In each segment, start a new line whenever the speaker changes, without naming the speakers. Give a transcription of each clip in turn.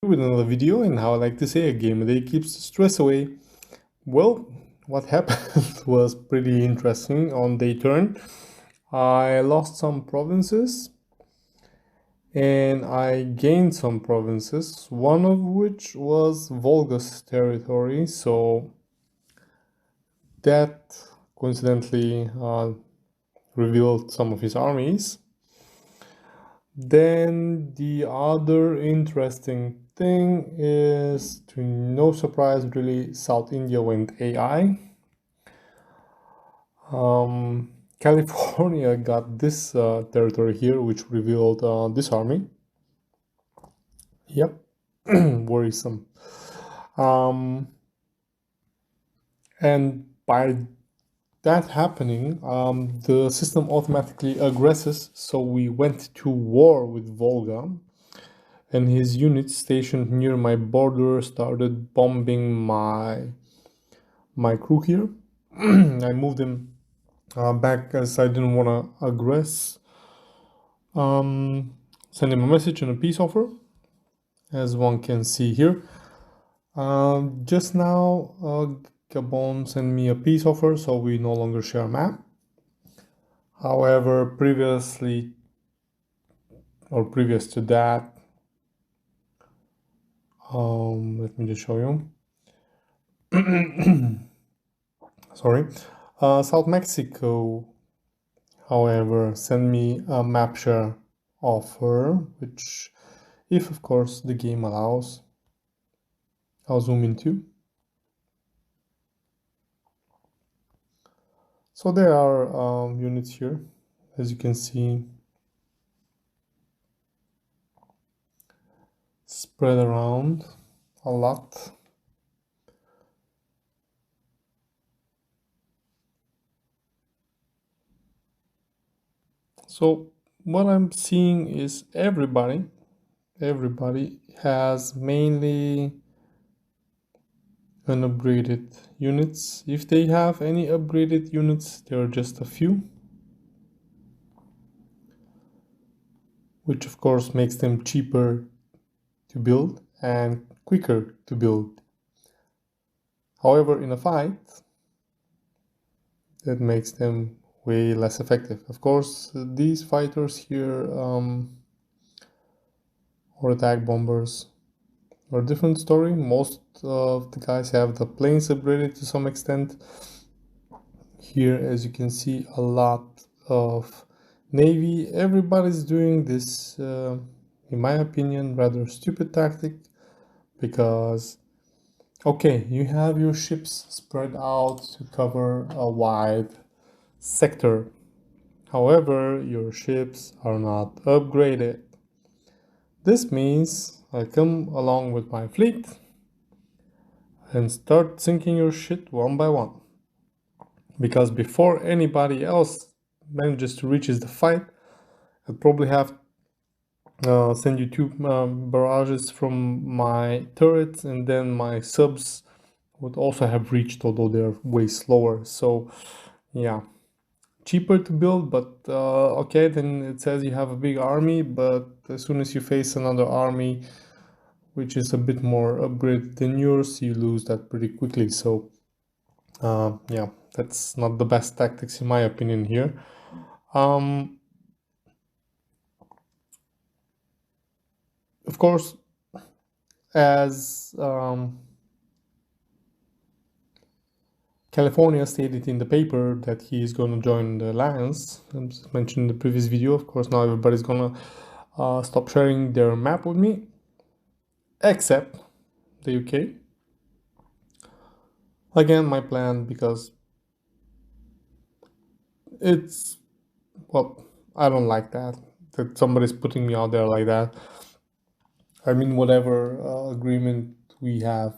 With another video, and how I like to say, a game a day keeps the stress away. Well, what happened was pretty interesting. On day turn, I lost some provinces and I gained some provinces, one of which was Volga's territory, so that coincidentally revealed some of his armies. Then the other interesting thing is, to no surprise really, South India went AI. California got this territory here, which revealed this army. Yep, worrisome. And by that happening, the system automatically aggresses, so we went to war with Volga, and his units stationed near my border started bombing my crew here. I moved him back as I didn't want to aggress. Send him a message and a peace offer, as one can see here. Just now, Gabon sent me a peace offer, so we no longer share a map. However, previous to that, let me just show you. Sorry. South Mexico, however, sent me a map share offer, which, if of course the game allows, I'll zoom into. So there are units here, as you can see, spread around a lot. So what I'm seeing is everybody has mainly unupgraded units. If they have any upgraded units, there are just a few, which of course makes them cheaper to build and quicker to build. However, in a fight, that makes them way less effective. Of course, these fighters here, or attack bombers, are a different story. Most of the guys have the planes upgraded to some extent. Here, as you can see, a lot of navy. Everybody's doing this, in my opinion, rather stupid tactic, because okay, you have your ships spread out to cover a wide sector. However, your ships are not upgraded. This means I come along with my fleet and start sinking your shit one by one. Because before anybody else manages to reach the fight, I'll probably have send you two barrages from my turrets, and then my subs would also have reached, although they're way slower. So yeah, cheaper to build, but okay, then it says you have a big army, but as soon as you face another army which is a bit more upgraded than yours, you lose that pretty quickly. So yeah, that's not the best tactics in my opinion here. Of course, as California stated in the paper that he is going to join the alliance, as mentioned in the previous video, of course now everybody's gonna stop sharing their map with me, except the UK. Again, my plan, because it's, well, I don't like that somebody's putting me out there like that. I mean, whatever agreement we have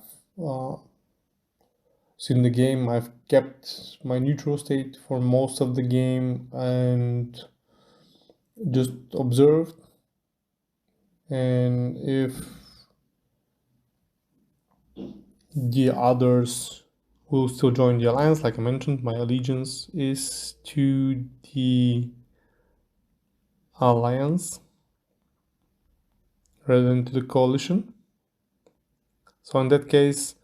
in the game, I've kept my neutral state for most of the game and just observed. And if the others will still join the alliance, like I mentioned, my allegiance is to the alliance rather than to the coalition. So in that case,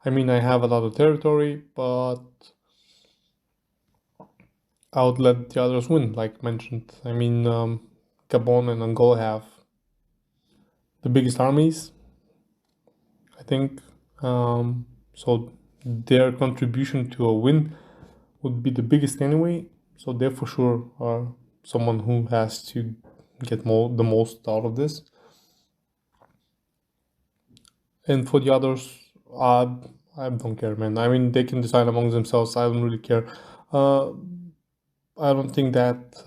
I mean, I have a lot of territory, but I would let the others win, like mentioned. I mean, Gabon and Angola have the biggest armies, I think. So their contribution to a win would be the biggest anyway. So they for sure are someone who has to get the most out of this. And for the others, I don't care, man. I mean, they can decide among themselves. I don't really care. Uh, I don't think that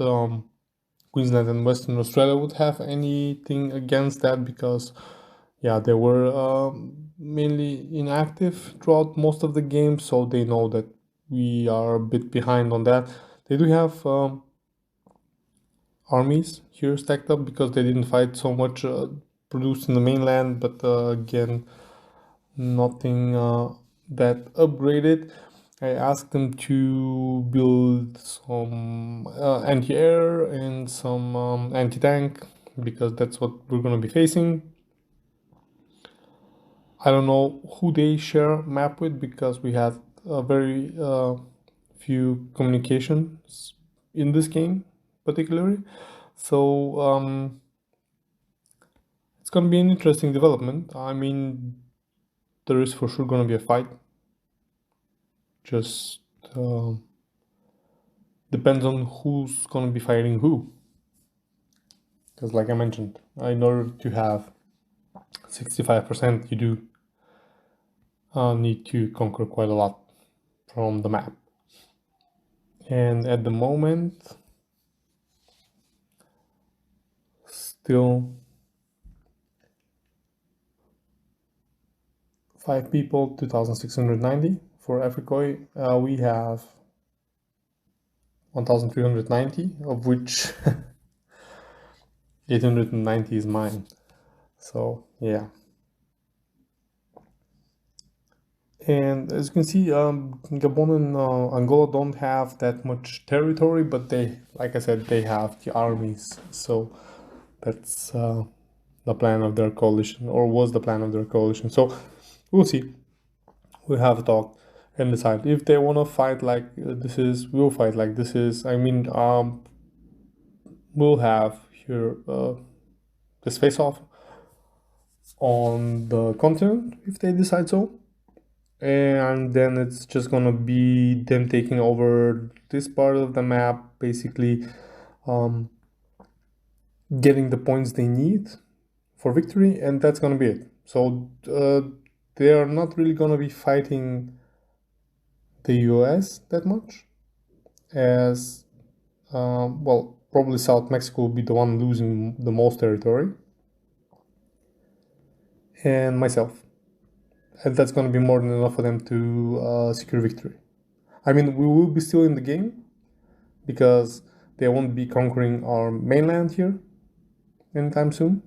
Queensland and Western Australia would have anything against that because, yeah, they were mainly inactive throughout most of the game, so they know that we are a bit behind on that. They do have armies here stacked up because they didn't fight so much produced in the mainland, but again, nothing that upgraded. I asked them to build some anti-air and some anti-tank because that's what we're going to be facing. I don't know who they share map with because we had very few communications in this game particularly. So it's going to be an interesting development. I mean, there is for sure going to be a fight. Just depends on who's going to be fighting who. Because like I mentioned, in order to have 65%, you do need to conquer quite a lot from the map. And at the moment, still 5 people, 2,690. For Afrikoi, we have 1,390, of which 890 is mine. So yeah. And as you can see, Gabon and Angola don't have that much territory, but they, like I said, they have the armies. So that's the plan of their coalition, or was the plan of their coalition. So we'll see. We'll have a talk and decide if they want to fight like this is. We'll fight like this is. I mean, we'll have here this face-off on the continent if they decide so. And then it's just gonna be them taking over this part of the map, basically getting the points they need for victory, and that's gonna be it. So they are not really gonna be fighting the US that much, as well, probably South Mexico will be the one losing the most territory, and myself. And that's gonna be more than enough for them to secure victory. I mean, we will be still in the game because they won't be conquering our mainland here anytime soon.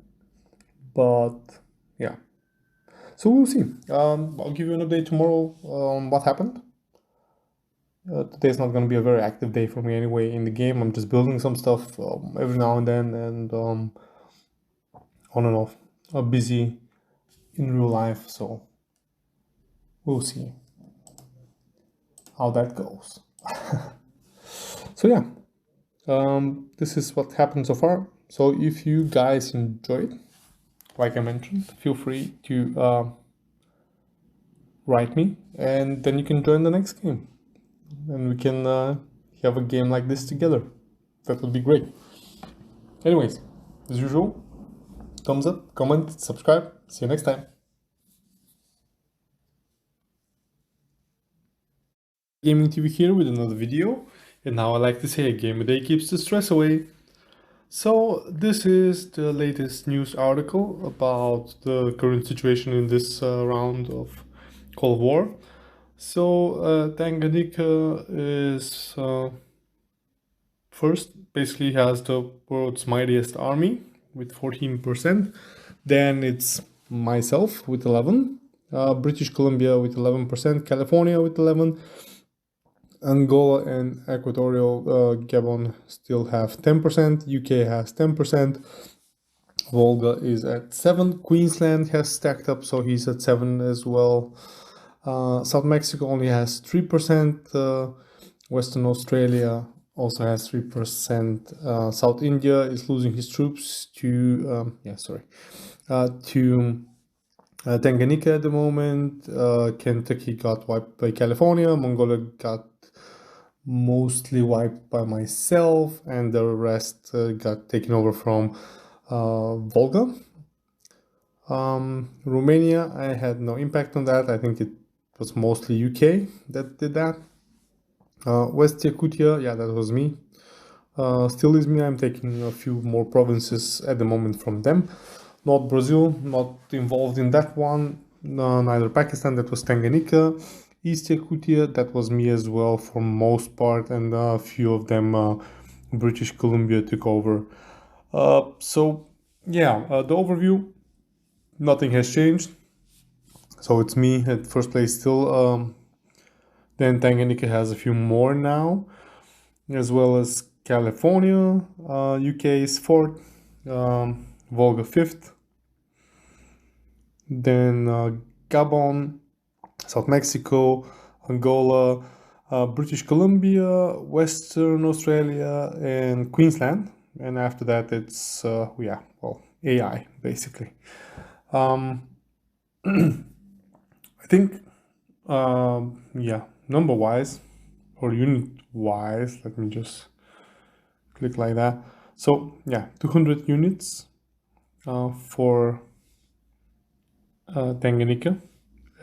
But yeah, so we'll see. I'll give you an update tomorrow on what happened. Today's not going to be a very active day for me anyway in the game. I'm just building some stuff every now and then, and on and off. I'm busy in real life, so we'll see how that goes. So yeah, this is what happened so far. So if you guys enjoyed, like I mentioned, feel free to write me, and then you can join the next game, and we can have a game like this together. That would be great. Anyways, as usual, thumbs up, comment, subscribe. See you next time. Gaming TV here with another video, and now I like to say a game a day keeps the stress away. So this is the latest news article about the current situation in this round of Cold War. So Tanganyika is first, basically has the world's mightiest army with 14%. Then it's myself with 11, British Columbia with 11%, California with 11, Angola and Equatorial Gabon still have 10%, UK has 10%, Volga is at 7. Queensland has stacked up, so he's at 7 as well. South Mexico only has 3%. Western Australia also has 3%. South India is losing his troops to Tanganyika at the moment. Kentucky got wiped by California. Mongolia got mostly wiped by myself, and the rest got taken over from Volga. Romania, I had no impact on that. I think it was mostly UK that did that. West Yakutia, yeah, that was me. Still is me. I'm taking a few more provinces at the moment from them. Not Brazil, not involved in that one. Neither Pakistan, that was Tanganyika. East Yakutia, that was me as well for most part, and a few of them British Columbia took over. So yeah, the overview, nothing has changed. So it's me at first place still. Then Tanganyika has a few more now, as well as California. UK is fourth, Volga fifth. Then Gabon, South Mexico, Angola, British Columbia, Western Australia, and Queensland. And after that, it's AI basically. I think, number wise or unit wise, let me just click like that. So yeah, 200 units for Tanganyika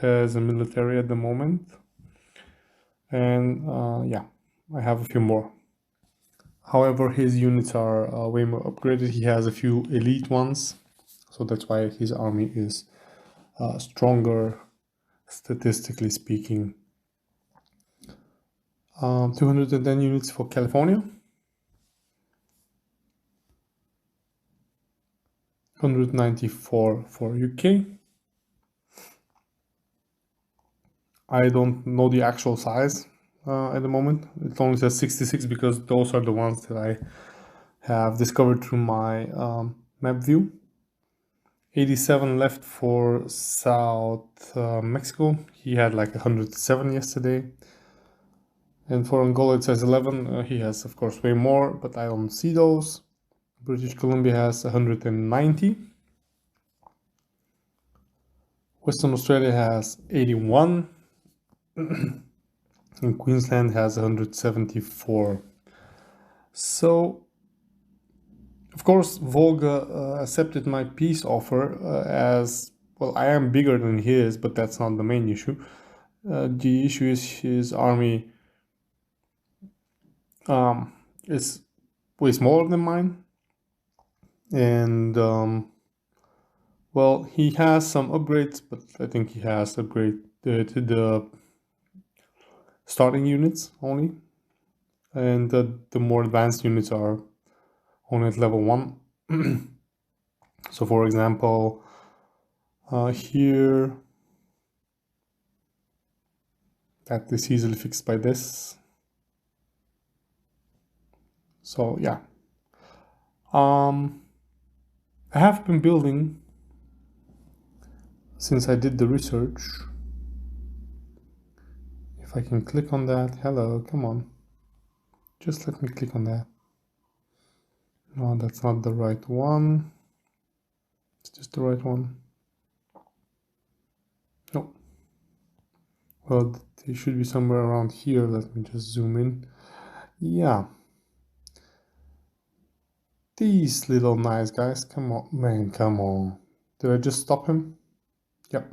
as a military at the moment. And I have a few more. However, his units are way more upgraded. He has a few elite ones, so that's why his army is stronger, statistically speaking. 210 units for California. 194 for UK. I don't know the actual size at the moment. It only says 66 because those are the ones that I have discovered through my map view. 87 left for South Mexico. He had like 107 yesterday. And for Angola it says 11. He has of course way more, but I don't see those. British Columbia has 190. Western Australia has 81. And Queensland has 174. So, of course, Volga accepted my peace offer as, well, I am bigger than his, but that's not the main issue. The issue is his army is way smaller than mine. And, well, he has some upgrades, but I think he has upgrade to the starting units only. And the more advanced units are only at level 1. So for example, here, that is easily fixed by this. So yeah, I have been building since I did the research. If I can click on that, hello, come on, just let me click on that. No, that's not the right one. It's just the right one. No. Well, they should be somewhere around here. Let me just zoom in. Yeah. These little nice guys. Come on, man, come on. Did I just stop him? Yep.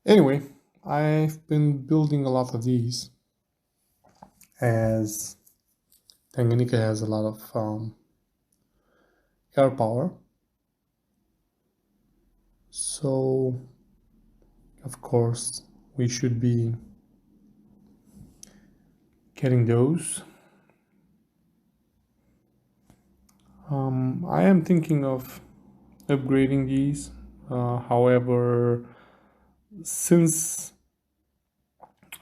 Anyway, I've been building a lot of these as Tanganyika has a lot of air power. So, of course, we should be getting those. I am thinking of upgrading these. However, since,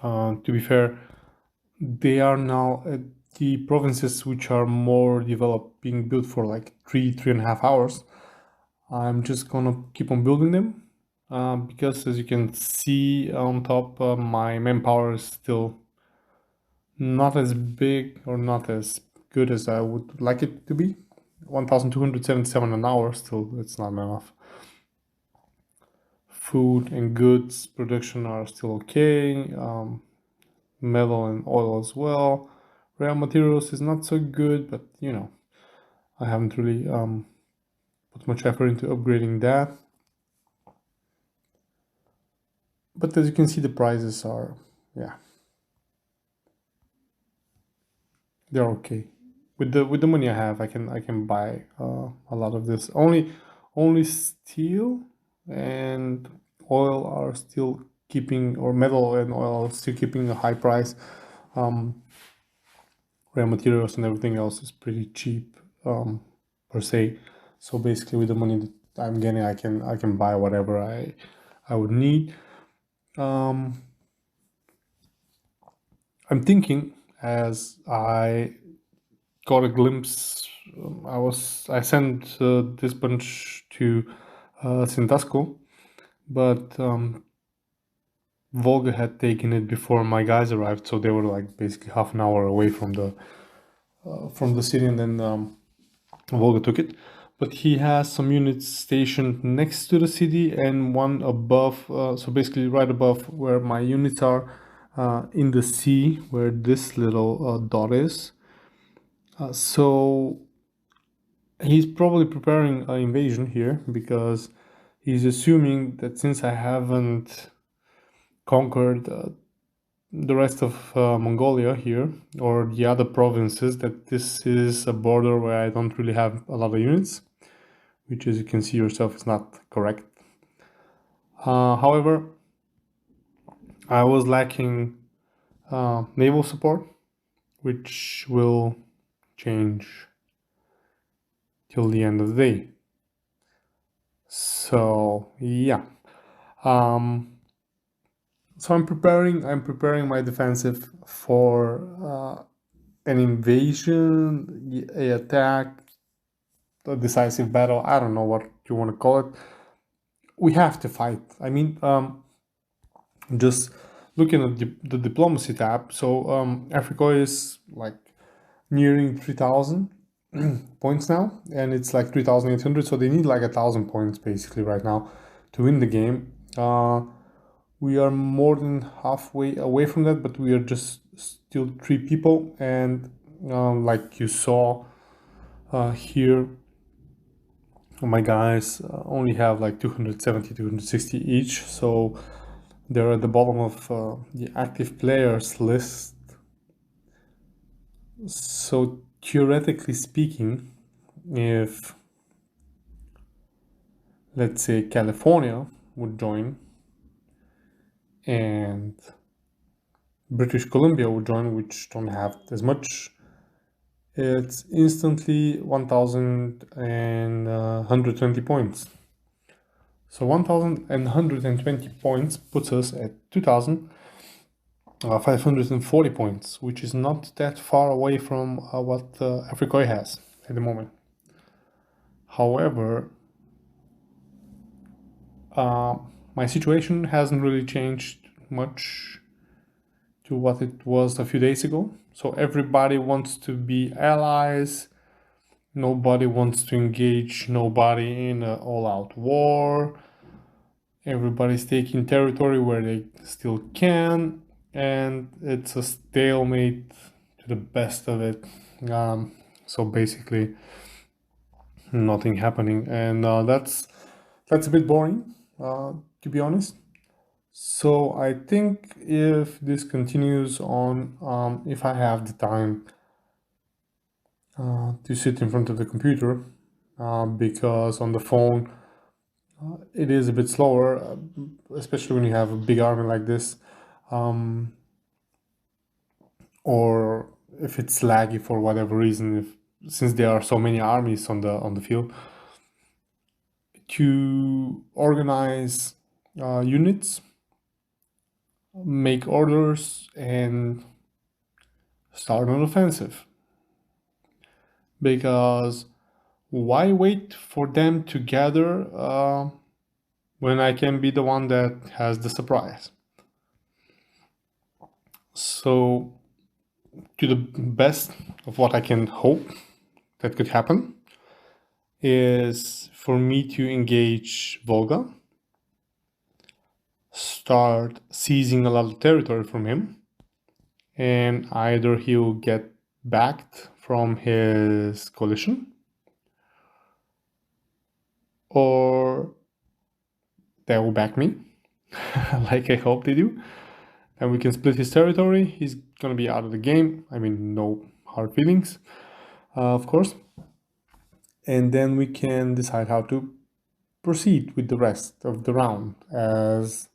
to be fair, they are now at the provinces which are more developed being built for like 3.5 hours. I'm just gonna keep on building them, because as you can see on top, my manpower is still not as big or not as good as I would like it to be. 1,277 an hour, still it's not enough. Food and goods production are still okay. Metal and oil as well. Rare materials is not so good, but I haven't really put much effort into upgrading that. But as you can see, the prices are, yeah, they're okay. With the money I have, I can buy a lot of this. Only steel and oil are still keeping, or metal and oil are still keeping a high price. Raw materials and everything else is pretty cheap, per se. So basically, with the money that I'm getting, I can buy whatever I would need. I'm thinking, as I got a glimpse. I sent this bunch to Sindasco, but Volga had taken it before my guys arrived, so they were like basically half an hour away from the city, and then Volga took it. But he has some units stationed next to the city and one above, so basically right above where my units are, in the sea, where this little dot is. So he's probably preparing an invasion here, because he's assuming that since I haven't conquered the rest of Mongolia here, or the other provinces, that this is a border where I don't really have a lot of units, which, as you can see yourself, is not correct. However, I was lacking naval support, which will change till the end of the day. So yeah. So I'm preparing my defensive for an invasion, a attack, a decisive battle. I don't know what you want to call it. We have to fight. I mean, just looking at the diplomacy tab. So Africa is like nearing 3,000 points now, and it's like 3,800. So they need like 1,000 points basically right now to win the game. We are more than halfway away from that, but we are just still 3 people, and like you saw here, my guys only have like 270, 260 each, so they're at the bottom of the active players list. So theoretically speaking, if, let's say, California would join and British Columbia would join, which don't have as much, it's instantly 1,120 points. So 1,120 points puts us at 2,540 points, which is not that far away from what Africa has at the moment. However, my situation hasn't really changed much to what it was a few days ago. So everybody wants to be allies. Nobody wants to engage nobody in an all-out war. Everybody's taking territory where they still can, and it's a stalemate to the best of it. So basically, nothing happening, and that's a bit boring, to be honest. So I think if this continues on, if I have the time to sit in front of the computer, because on the phone it is a bit slower, especially when you have a big army like this, or if it's laggy for whatever reason, since there are so many armies on the field, to organize units, make orders, and start an offensive. Because why wait for them to gather when I can be the one that has the surprise? So, to the best of what I can hope that could happen, is for me to engage Volga, start seizing a lot of territory from him, and either he'll get backed from his coalition, or they will back me, like I hope they do, and we can split his territory. He's gonna be out of the game. I mean, no hard feelings, of course. And then we can decide how to proceed with the rest of the round, as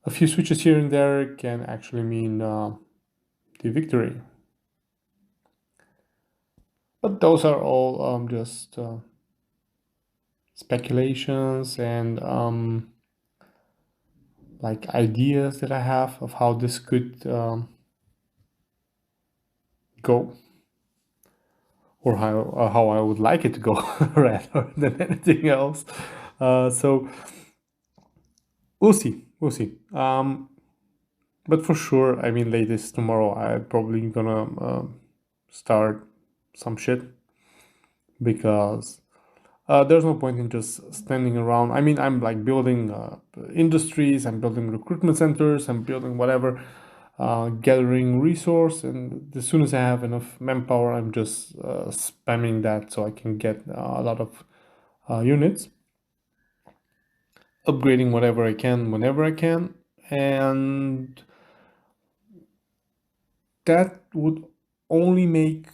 a few switches here and there can actually mean the victory. But those are all just speculations and like ideas that I have of how this could go, or how I would like it to go rather than anything else. So we'll see, we'll see. But for sure, I mean, latest tomorrow, I'm probably gonna start some shit, because there's no point in just standing around. I mean, I'm like building industries, I'm building recruitment centers, I'm building whatever, gathering resource, and as soon as I have enough manpower, I'm just spamming that so I can get a lot of units, upgrading whatever I can whenever I can, and that would only make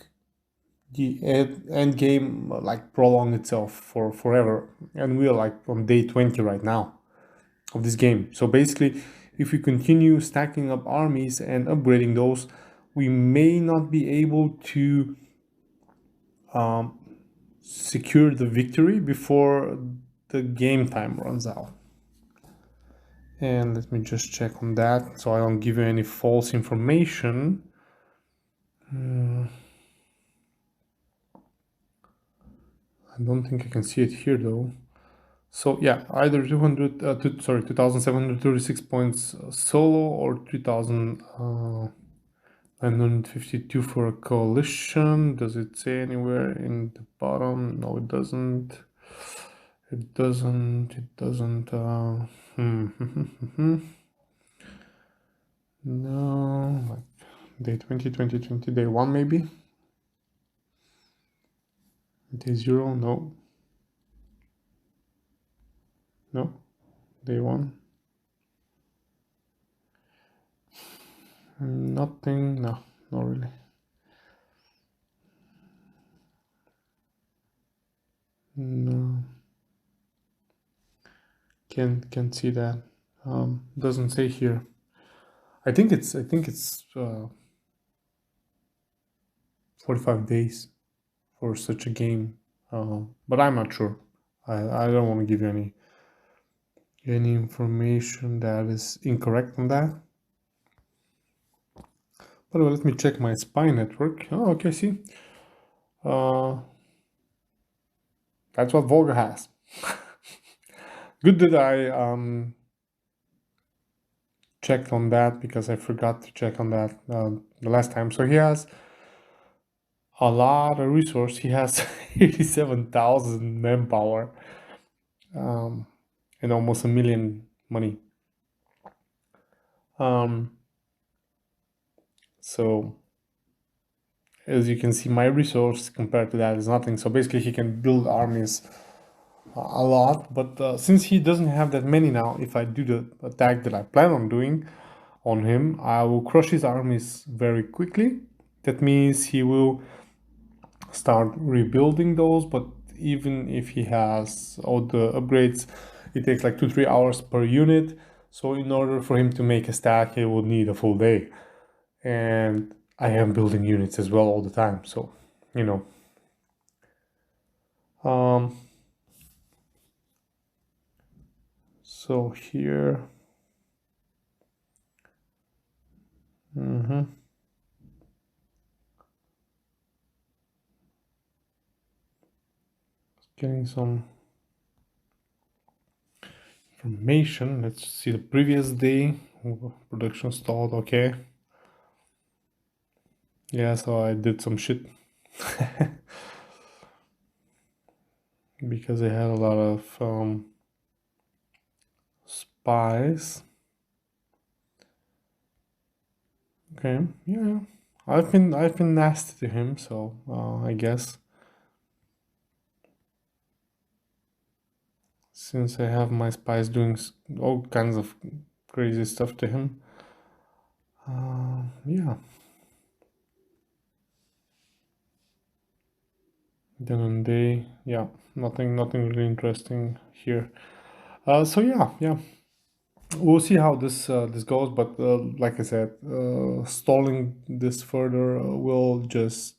the end game like prolong itself for forever, and we are like on day 20 right now of this game. So basically, if we continue stacking up armies and upgrading those, we may not be able to secure the victory before the game time runs out. And let me just check on that so I don't give you any false information. I don't think I can see it here though. So yeah, either 2,736 points solo, or 2,952 for a coalition. Does it say anywhere in the bottom? No, it doesn't. It doesn't. It doesn't. No, like day 20, 20, 20, day 1 maybe. Day 0, no. No, day 1. Nothing, no, not really. No, can't see that. Doesn't say here. I think it's 45 days for such a game, but I'm not sure. I don't want to give you any information that is incorrect on that. But well, let me check my spy network. Oh, okay, see. That's what Volga has. Good that I checked on that, because I forgot to check on that the last time. So he has a lot of resource. He has 87,000 manpower, and almost 1,000,000 money. So as you can see, my resource compared to that is nothing. So basically he can build armies a lot, but since he doesn't have that many now, if I do the attack that I plan on doing on him, I will crush his armies very quickly. That means he will start rebuilding those, but even if he has all the upgrades, it takes like 2-3 hours per unit. So in order for him to make a stack, he would need a full day, and I am building units as well all the time, so you know. So here, Getting some information. Let's see the previous day. Production stalled. Okay. Yeah, so I did some shit because I had a lot of spies. Okay, yeah, I've been nasty to him, so I guess since I have my spies doing all kinds of crazy stuff to him, yeah. Then on day, yeah, nothing really interesting here. So yeah, we'll see how this goes. But like I said, stalling this further will just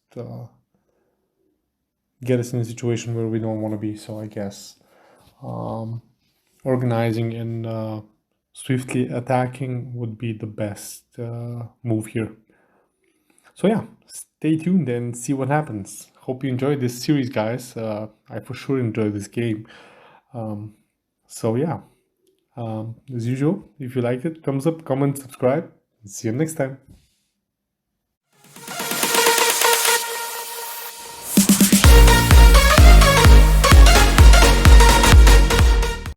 get us in a situation where we don't want to be. So I guess organizing and swiftly attacking would be the best move here. So yeah, stay tuned and see what happens. Hope you enjoyed this series, guys. I for sure enjoyed this game. So yeah, as usual, if you liked it, thumbs up, comment, subscribe. See you next time.